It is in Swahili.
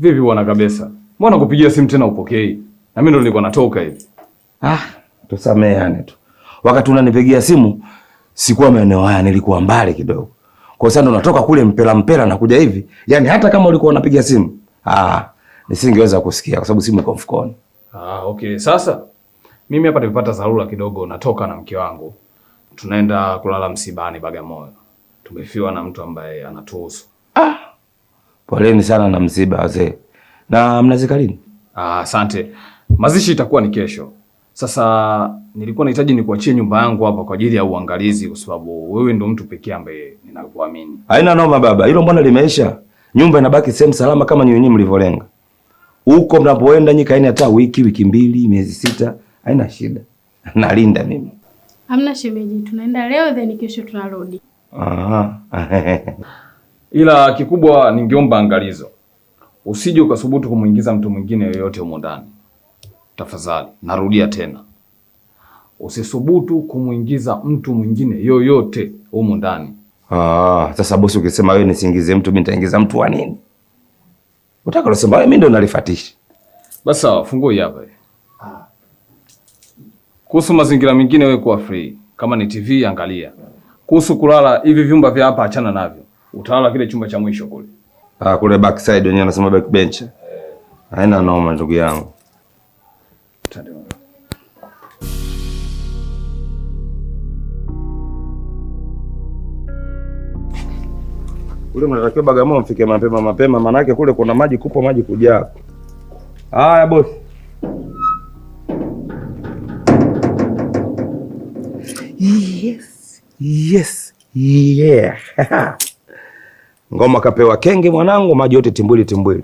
Vipi bwana kabisa? Mbona kupigia simu tena upokei? Na mimi ndo nilikuwa natoka hivi. Tusameheane tu. Wakati unanipigia simu sikuwa maeneo haya, nilikuwa mbali kidogo. Kwa sasa ndo natoka kule mpela na kuja hivi. Yaani hata kama ulikuwa unapiga simu, nisingeweza kusikia kwa sababu simu iko mfukoni. Okay. Sasa mimi hapa nimepata dharura kidogo, natoka na mke wangu. Tunaenda kulala msibani Bagamoyo. Tumefiwa na mtu ambaye anatuhusu. Poleni sana na msiba wazee. Na mnazika lini? Asante. Mazishi itakuwa ni kesho. Sasa nilikuwa nahitaji nikuachie nyumba yangu hapa kwa ajili ya uangalizi kwa sababu wewe ndo mtu pekee ambaye ninakuamini. Haina noma baba. Hilo mbona limeisha? Nyumba inabaki sehemu salama kama nyinyi mlivyolenga. Huko mnapoenda nyinyi kaeni hata wiki mbili, miezi 6, haina shida. Nalinda mimi. Hamna shemeji, tunaenda leo then kesho tunarudi. Ila kikubwa ningeomba angalizo. Usije ukasubutu kumuingiza mtu mwingine yoyote humo ndani. Tafadhali, narudia tena. Usisubutu kumuingiza mtu mwingine yoyote humo ndani. Sasa bosi ukisema wewe nisiingize mtu, mimi nitaingiza mtu wa nini? Utaka kusema wewe mimi ndo nalifatisha. Basi sawa, funguo hapa. Kuhusu mazingira mengine wewe kuwa free. Kama ni TV angalia. Kuhusu kulala hivi vyumba vya hapa achana navyo. Utalala kile chumba cha mwisho kule. Kule backside wenyewe anasema back bench. Haina noma ndugu yangu. Kule mnatakiwa Bagamoyo mfike mapema manake kule kuna maji kupo maji kujaa. Haya boss. Yes. Yeah. Ngoma kapewa kenge mwanangu, maji yote timbwili.